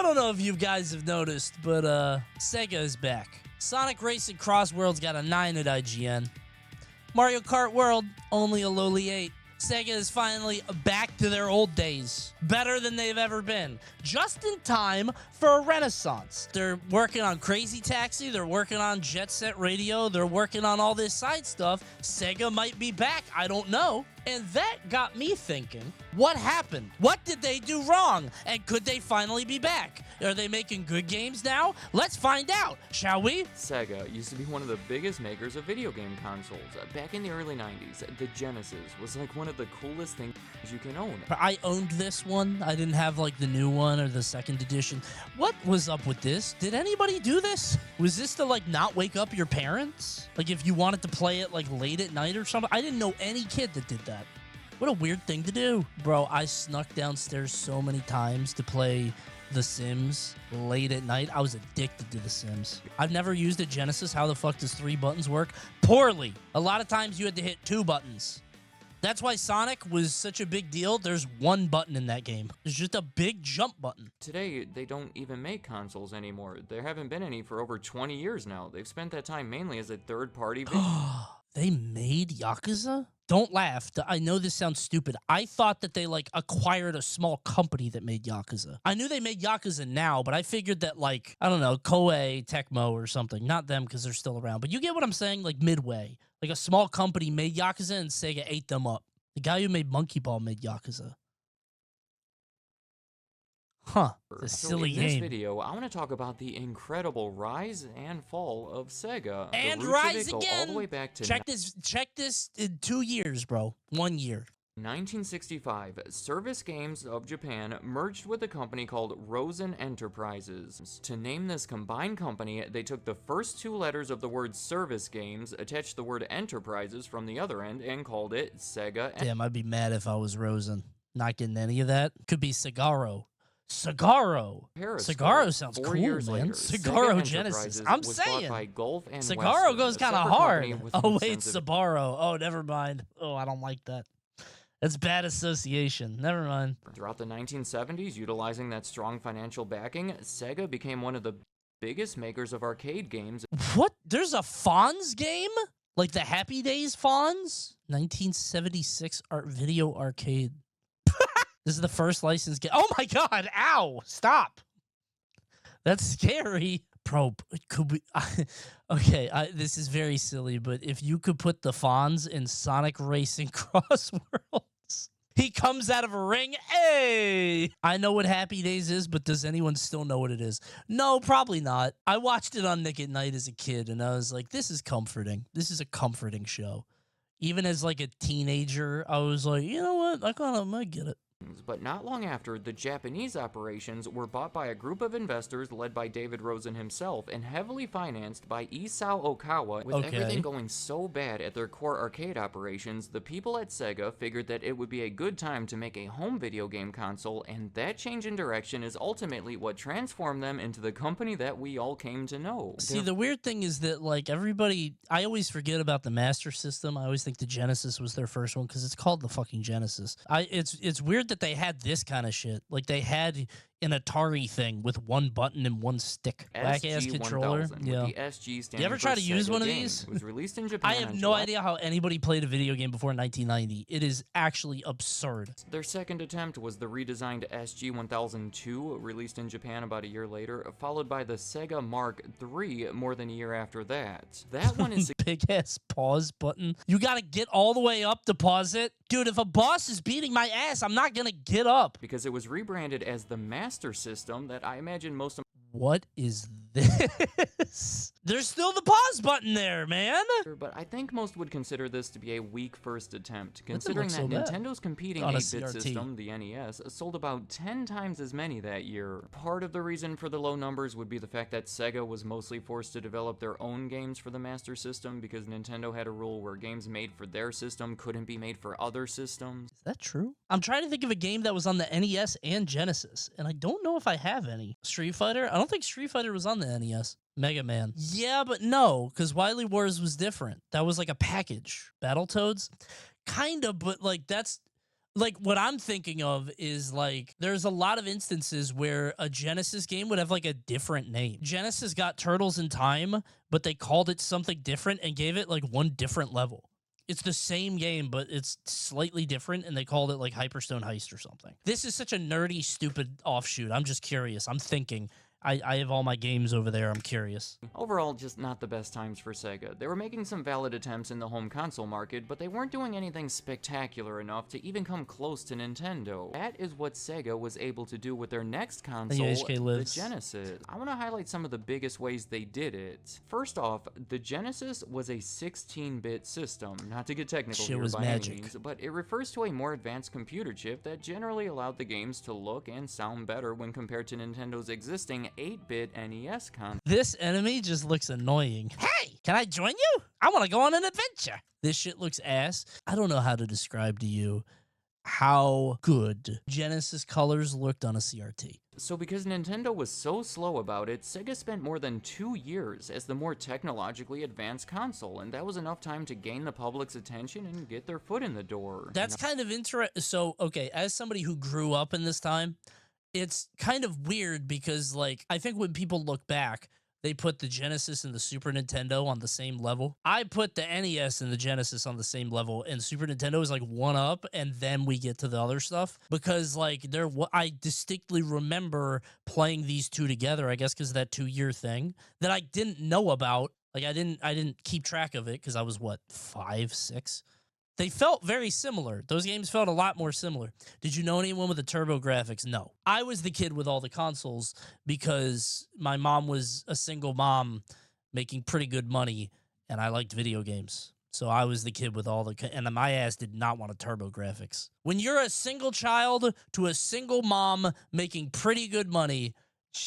I don't know if you guys have noticed, but Sega is back. Sonic Racing Cross World's got a 9 at IGN. Mario Kart World, only a lowly 8. Sega is finally back to their old days. Better than they've ever been. Just in time for a renaissance. They're working on Crazy Taxi. They're working on Jet Set Radio. They're working on all this side stuff. Sega might be back. I don't know. And that got me thinking, what happened? What did they do wrong? And could they finally be back? Are they making good games now? Let's find out, shall we? Sega used to be one of the biggest makers of video game consoles. Back in the early 90s, the Genesis was like one of the coolest things you can own. I owned this one. I didn't have like the new one or the second edition. What was up with this? Did anybody do this? Was this to like not wake up your parents? Like if you wanted to play it like late at night or something? I didn't know any kid that did that. What a weird thing to do. Bro, I snuck downstairs so many times to play The Sims late at night. I was addicted to The Sims. I've never used a Genesis. How the fuck does 3 buttons work? Poorly. A lot of times you had to hit 2 buttons. That's why Sonic was such a big deal. There's 1 button in that game. There's just a big jump button. Today, they don't even make consoles anymore. There haven't been any for over 20 years now. They've spent that time mainly as a third-party They made Yakuza? Don't laugh. I know this sounds stupid. I thought that they, like, acquired a small company that made Yakuza. I knew they made Yakuza now, but I figured that, like, I don't know, Koei, Tecmo, or something. Not them, because they're still around. But you get what I'm saying? Like, Midway. Like, a small company made Yakuza, and Sega ate them up. The guy who made Monkey Ball made Yakuza. Huh. It's a silly game. In this video, I want to talk about the incredible rise and fall of Sega. And the rise go again! all the way back to Check this in 2 years, bro. 1 year. 1965, Service Games of Japan merged with a company called Rosen Enterprises. To name this combined company, they took the first 2 letters of the word Service Games, attached the word Enterprises from the other end, and called it Sega. Damn, I'd be mad if I was Rosen. Not getting any of that. Could be Cigaro. Cigaro. Cigaro sounds cool, man. Later, Cigaro Genesis. I'm saying. Cigaro goes kind of hard. Oh, wait, Sabaro. Oh, never mind. Oh, I don't like that. That's bad association. Never mind. Throughout the 1970s, utilizing that strong financial backing, Sega became one of the biggest makers of arcade games. What? There's a Fonz game? Like the Happy Days Fonz? 1976 video arcade. This is the first licensed game. Oh my god! Ow! Stop! That's scary. Bro, could we... okay, this is very silly, but if you could put the Fonz in Sonic Racing Cross Worlds, he comes out of a ring. Hey! I know what Happy Days is, but does anyone still know what it is? No, probably not. I watched it on Nick at Night as a kid, and I was like, this is comforting. This is a comforting show. Even as like a teenager, I was like, you know what? I might get it. But not long after, the Japanese operations were bought by a group of investors led by David Rosen himself and heavily financed by Isao Okawa. With everything going so bad at their core arcade operations, the people at Sega figured that it would be a good time to make a home video game console, and that change in direction is ultimately what transformed them into the company that we all came to know. See, the weird thing is that, like, everybody... I always forget about the Master System. I always think the Genesis was their first one because it's called the fucking Genesis. It's weird that they had this kind of shit. Like, they had an Atari thing with 1 button and 1 stick. Whack-ass controller. Yeah. The SG you ever try to use one of these? It was released in Japan. I have no idea how anybody played a video game before 1990. It is actually absurd. Their second attempt was the redesigned SG-1002, released in Japan about a year later, followed by the Sega Mark III more than a year after that. That one is big-ass pause button. You gotta get all the way up to pause it. Dude, if a boss is beating my ass, I'm not gonna get up. Because it was rebranded as the Master System that I imagine most of... What is this? There's still the pause button there, man. But I think most would consider this to be a weak first attempt, considering that Nintendo's competing 8-bit system, the NES, sold about 10 times as many that year. Part of the reason for the low numbers would be the fact that Sega was mostly forced to develop their own games for the Master System because Nintendo had a rule where games made for their system couldn't be made for other systems. Is that true? I'm trying to think of a game that was on the NES and Genesis, and I don't know if I have any. Street Fighter? I don't think Street Fighter was on the NES. Mega Man. Yeah, but no, because Wily Wars was different. That was like a package. Battletoads? Kind of, but like that's... Like, what I'm thinking of is, like, there's a lot of instances where a Genesis game would have, like, a different name. Genesis got Turtles in Time, but they called it something different and gave it, like, one different level. It's the same game, but it's slightly different, and they called it, like, Hyperstone Heist or something. This is such a nerdy, stupid offshoot. I'm just curious. I'm thinking. I have all my games over there. I'm curious. Overall, just not the best times for Sega. They were making some valid attempts in the home console market, but they weren't doing anything spectacular enough to even come close to Nintendo. That is what Sega was able to do with their next console, the Genesis. I want to highlight some of the biggest ways they did it. First off, the Genesis was a 16-bit system. Not to get technical here by any means, but it refers to a more advanced computer chip that generally allowed the games to look and sound better when compared to Nintendo's existing 8-bit NES console. This enemy just looks annoying. Hey, can I join you? I want to go on an adventure. This shit looks ass. I don't know how to describe to you how good Genesis colors looked on a CRT. So because Nintendo was so slow about it, Sega spent more than 2 years as the more technologically advanced console, and that was enough time to gain the public's attention and get their foot in the door. That's kind of interesting. So, okay, as somebody who grew up in this time, it's kind of weird because, like, I think when people look back, they put the Genesis and the Super Nintendo on the same level. I put the NES and the Genesis on the same level, and Super Nintendo is like one up, and then we get to the other stuff because, like, I distinctly remember playing these two together. I guess because of that 2-year thing that I didn't know about. Like, I didn't keep track of it because I was what, 5, 6. They felt very similar. Those games felt a lot more similar. Did you know anyone with the Turbo Graphics? No. I was the kid with all the consoles because my mom was a single mom making pretty good money, and I liked video games. So I was the kid with all the... And my ass did not want a Turbo Graphics. When you're a single child to a single mom making pretty good money,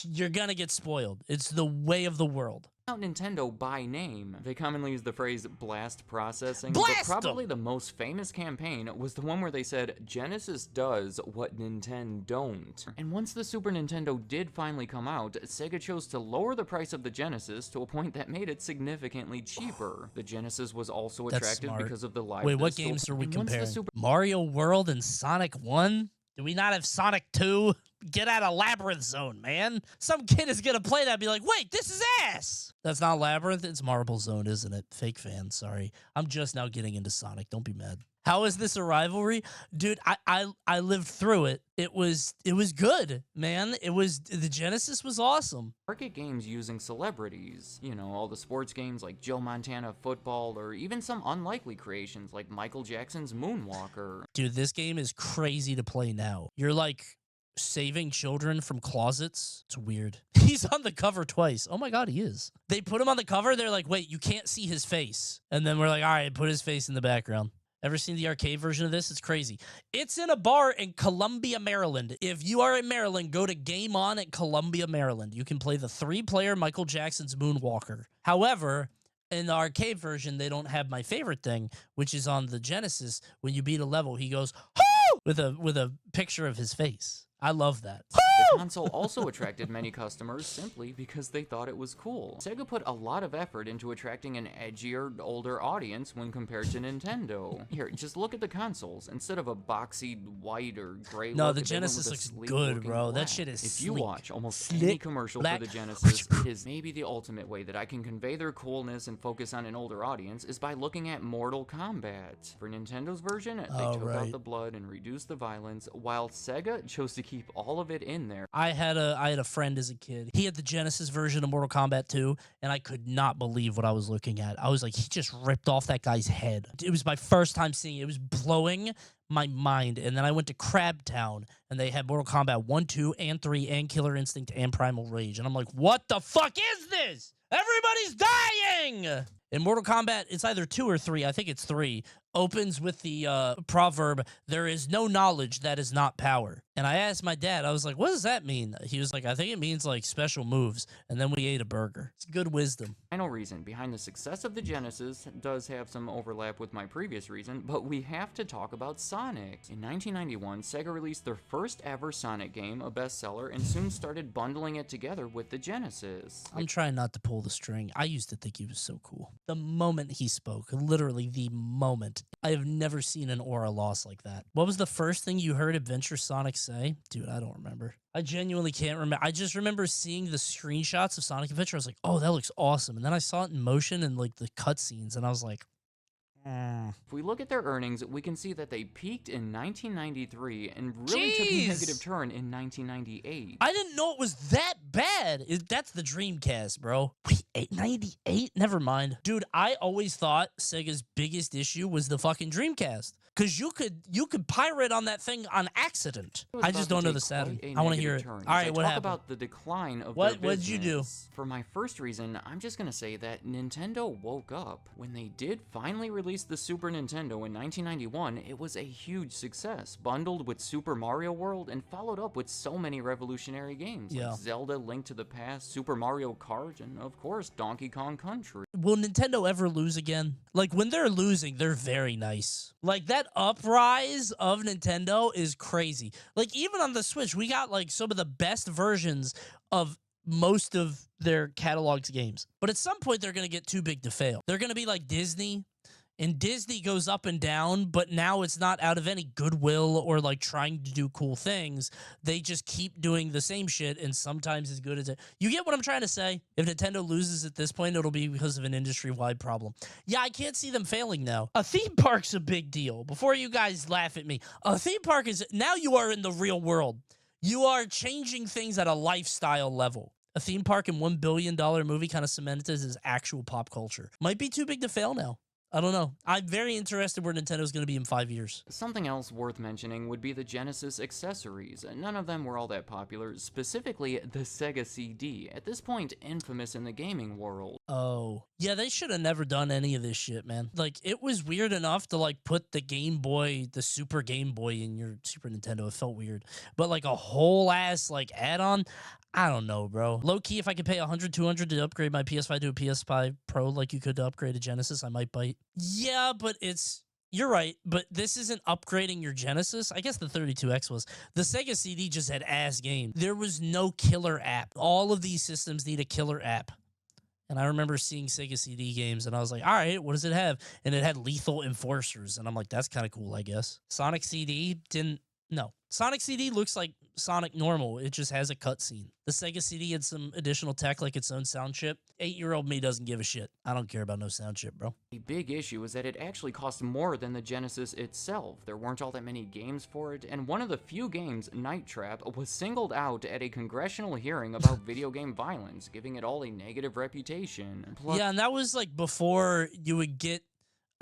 you're gonna get spoiled. It's the way of the world. Nintendo by name. They commonly use the phrase blast processing, but probably the most famous campaign was the one where they said, Genesis does what Nintendo don't. And once the Super Nintendo did finally come out, Sega chose to lower the price of the Genesis to a point that made it significantly cheaper. The Genesis was also attractive because of the live... Wait, what games are we comparing? Mario World and Sonic 1? Do we not have Sonic 2? Get out of Labyrinth Zone, man. Some kid is going to play that and be like, wait, this is ass. That's not Labyrinth. It's Marble Zone, isn't it? Fake fan, sorry. I'm just now getting into Sonic. Don't be mad. How is this a rivalry? Dude, I lived through it. It was good, man. The Genesis was awesome. Market games using celebrities. You know, all the sports games like Joe Montana football, or even some unlikely creations like Michael Jackson's Moonwalker. Dude, this game is crazy to play now. You're like saving children from closets. It's weird. He's on the cover twice. Oh my God, he is. They put him on the cover. They're like, wait, you can't see his face. And then we're like, all right, put his face in the background. Ever seen the arcade version of this? It's crazy. It's in a bar in Columbia, Maryland. If you are in Maryland, go to Game On at Columbia, Maryland. You can play the 3-player Michael Jackson's Moonwalker. However, in the arcade version, they don't have my favorite thing, which is on the Genesis. When you beat a level, he goes, "Hoo!" with a picture of his face. I love that. The console also attracted many customers simply because they thought it was cool. Sega put a lot of effort into attracting an edgier, older audience when compared to Nintendo. Here, just look at the consoles. Instead of a boxy white or gray no, look, the Genesis looks good, bro. Black. That shit is If you watch almost Slick. any commercial for the Genesis, it is maybe the ultimate way that I can convey their coolness and focus on an older audience is by looking at Mortal Kombat. For Nintendo's version, they took out the blood and reduced the violence, while Sega chose to keep all of it in there. I had a friend as a kid. He had the Genesis version of Mortal Kombat 2, and I could not believe what I was looking at. I was like, he just ripped off that guy's head. It was my first time seeing it. It was blowing my mind. And then I went to Crabtown, and they had Mortal Kombat 1, 2, and 3, and Killer Instinct, and Primal Rage. And I'm like, what the fuck is this? Everybody's dying! In Mortal Kombat, it's either 2 or 3. I think it's 3. Opens with the proverb, there is no knowledge that is not power. And I asked my dad, I was like, what does that mean? He was like, I think it means like special moves. And then we ate a burger. It's good wisdom. Final reason behind the success of the Genesis does have some overlap with my previous reason, but we have to talk about Sonic. In 1991, Sega released their first ever Sonic game, a bestseller, and soon started bundling it together with the Genesis. I'm trying not to pull the string. I used to think he was so cool. The moment he spoke, literally the moment, I have never seen an aura loss like that. What was the first thing you heard Adventure Sonic say? Dude, I don't remember. I genuinely can't remember. I just remember seeing the screenshots of Sonic Adventure. I was like, oh, that looks awesome. And then I saw it in motion and like the cutscenes, and I was like, If we look at their earnings, we can see that they peaked in 1993 and really took a negative turn in 1998. I didn't know it was that bad. That's the Dreamcast, bro. Wait, 98? Never mind. Dude, I always thought Sega's biggest issue was the fucking Dreamcast. Because you could pirate on that thing on accident. I just don't know the Saturn. I want to hear it. All right, what happened? About the decline of what did you do? For my first reason, I'm just going to say that Nintendo woke up. When they did finally release the Super Nintendo in 1991, it was a huge success, bundled with Super Mario World and followed up with so many revolutionary games like Zelda, Link to the Past, Super Mario Kart, and of course, Donkey Kong Country. Will Nintendo ever lose again? Like, when they're losing, they're very nice. Like, that uprise of Nintendo is crazy. Like, even on the Switch, we got, like, some of the best versions of most of their catalog's games. But at some point, they're going to get too big to fail. They're going to be like Disney. And Disney goes up and down, but now it's not out of any goodwill or like trying to do cool things. They just keep doing the same shit, and sometimes as good as it. You get what I'm trying to say? If Nintendo loses at this point, it'll be because of an industry-wide problem. Yeah, I can't see them failing now. A theme park's a big deal. Before you guys laugh at me, a theme park is, now you are in the real world. You are changing things at a lifestyle level. A theme park and $1 billion movie kind of cemented as actual pop culture. Might be too big to fail now. I don't know. I'm very interested where Nintendo's going to be in 5 years. Something else worth mentioning would be the Genesis accessories. None of them were all that popular, specifically the Sega CD, at this point infamous in the gaming world. Oh. Yeah, they should have never done any of this shit, man. Like, it was weird enough to, like, put the Game Boy, the Super Game Boy in your Super Nintendo. It felt weird. But, like, a whole-ass, like, add-on? I don't know, bro. Low-key, if I could pay $100, $200 to upgrade my PS5 to a PS5 Pro like you could to upgrade a Genesis, I might bite. Yeah, but you're right, but this isn't upgrading your Genesis. I guess the 32X was. The Sega CD just had ass games. There was no killer app. All of these systems need a killer app. And I remember seeing Sega CD games, and I was like, all right, what does it have? And it had Lethal Enforcers, and I'm like, that's kind of cool, I guess. Sonic CD didn't. No. Sonic CD looks like Sonic normal. It just has a cutscene. The Sega CD had some additional tech, like its own sound chip. 8-year-old me doesn't give a shit. I don't care about no sound chip, bro. The big issue is that it actually cost more than the Genesis itself. There weren't all that many games for it, and one of the few games, Night Trap, was singled out at a congressional hearing about video game violence, giving it all a negative reputation. Plus, yeah, and that was like before you would get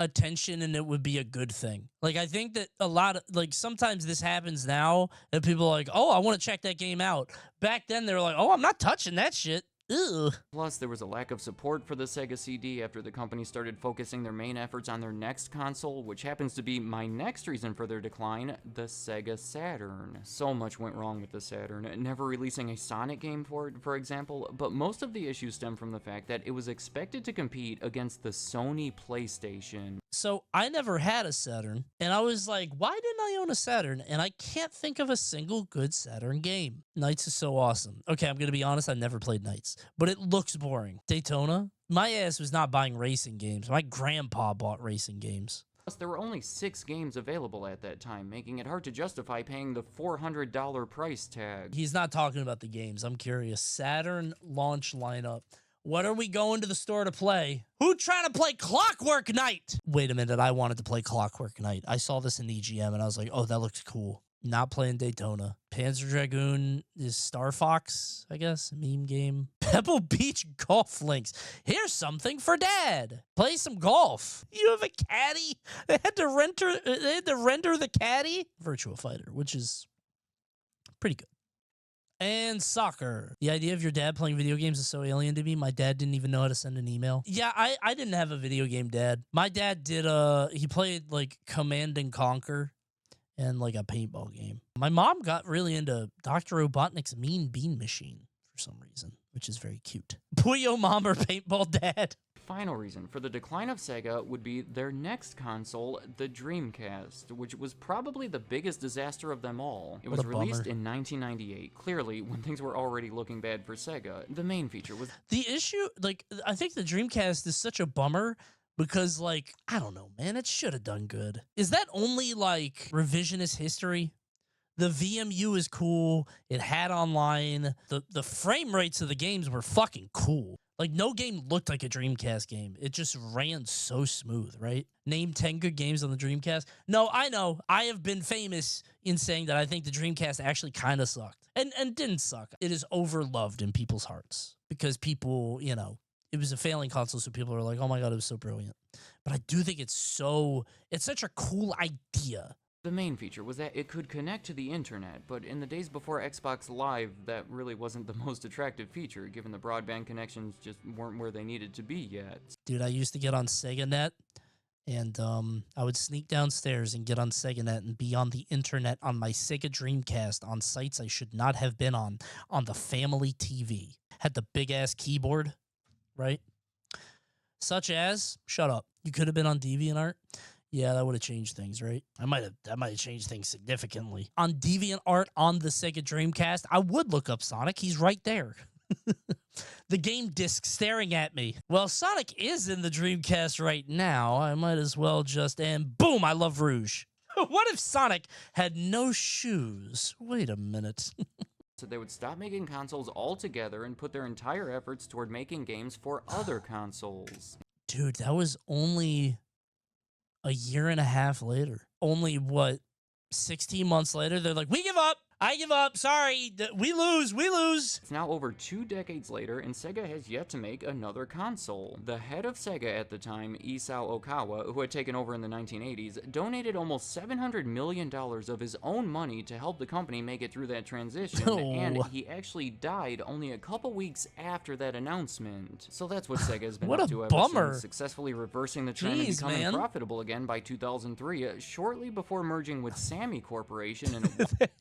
attention and it would be a good thing. Like, I think that a lot of, like, sometimes this happens now and people are like, oh, I want to check that game out. Back then they were like, oh, I'm not touching that shit. Ugh. Plus, there was a lack of support for the Sega CD after the company started focusing their main efforts on their next console, which happens to be my next reason for their decline, the Sega Saturn. So much went wrong with the Saturn, never releasing a Sonic game for it, for example, but most of the issues stem from the fact that it was expected to compete against the Sony PlayStation. So I never had a Saturn, and I was like, why didn't I own a Saturn? And I can't think of a single good Saturn game. Knights is so awesome. Okay, I'm going to be honest, I never played Knights, but it looks boring. Daytona? My ass was not buying racing games. My grandpa bought racing games. Plus, there were only 6 games available at that time, making it hard to justify paying the $400 price tag. He's not talking about the games. I'm curious. Saturn launch lineup. What are we going to the store to play? Who trying to play Clockwork Knight? Wait a minute, I wanted to play Clockwork Knight. I saw this in EGM and I was like, oh, that looks cool. Not playing Daytona. Panzer Dragoon is Star Fox, I guess, meme game. Pebble Beach Golf Links. Here's something for Dad. Play some golf. You have a caddy? They had to render the caddy? Virtua Fighter, which is pretty good. And soccer. The idea of your dad playing video games is so alien to me. My dad didn't even know how to send an email. Yeah, I didn't have a video game dad. My dad did, he played like Command and Conquer and like a paintball game. My mom got really into Dr. Robotnik's Mean Bean Machine for some reason, which is very cute. Puyo Mom or Paintball Dad? Final reason for the decline of Sega would be their next console, the Dreamcast, which was probably the biggest disaster of them all. It was released in 1998, clearly when things were already looking bad for Sega. The main feature was... The issue, like, I think the Dreamcast is such a bummer because, like, I don't know, man, it should have done good. Is that only, like, revisionist history? The VMU is cool. It had online. The frame rates of the games were fucking cool. Like, no game looked like a Dreamcast game. It just ran so smooth, right? Name 10 good games on the Dreamcast. No, I know. I have been famous in saying that I think the Dreamcast actually kind of sucked. And didn't suck. It is overloved in people's hearts. Because people, you know, it was a failing console, so people are like, oh my god, it was so brilliant. But I do think it's such a cool idea. The main feature was that it could connect to the internet, but in the days before Xbox Live, that really wasn't the most attractive feature, given the broadband connections just weren't where they needed to be yet. Dude, I used to get on SegaNet, and I would sneak downstairs and get on SegaNet and be on the internet on my Sega Dreamcast on sites I should not have been on the family TV. Had the big-ass keyboard, right? Such as, shut up, you could have been on DeviantArt. Yeah, that would have changed things, right? That might have changed things significantly. On DeviantArt on the Sega Dreamcast, I would look up Sonic. He's right there. The game disc staring at me. Well, Sonic is in the Dreamcast right now. I might as well just... And boom, I love Rouge. What if Sonic had no shoes? Wait a minute. So they would stop making consoles altogether and put their entire efforts toward making games for other consoles. Dude, that was only... a year and a half later. Only, what, 16 months later, they're like, we give up. I give up. Sorry. We lose. It's now over 2 decades later, and Sega has yet to make another console. The head of Sega at the time, Isao Okawa, who had taken over in the 1980s, donated almost $700 million of his own money to help the company make it through that transition, and he actually died only a couple weeks after that announcement. So that's what Sega has been up to ever since, successfully reversing the trend and becoming profitable again by 2003, shortly before merging with Sammy Corporation and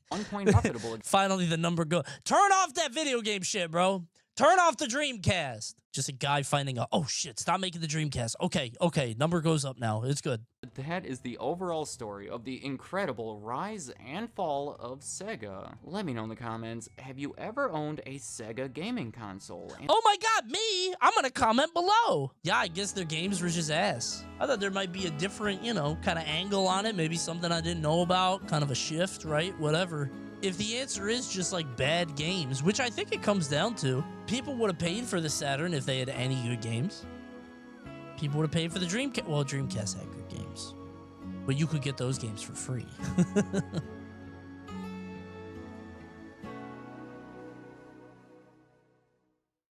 one point profitable. Finally, the number go. Turn off that video game shit, bro. Turn off the Dreamcast. Just a guy finding a, oh shit, stop making the Dreamcast. Okay, number goes up now. It's good. That is the overall story of the incredible rise and fall of Sega. Let me know in the comments, have you ever owned a Sega gaming console? Oh my god, me? I'm gonna comment below. Yeah, I guess their games were just ass. I thought there might be a different, you know, kind of angle on it. Maybe something I didn't know about. Kind of a shift, right? Whatever. If the answer is just like bad games, which I think it comes down to, people would have paid for the Saturn if they had any good games. People would have paid for the Dreamcast. Well, Dreamcast had good games, but you could get those games for free.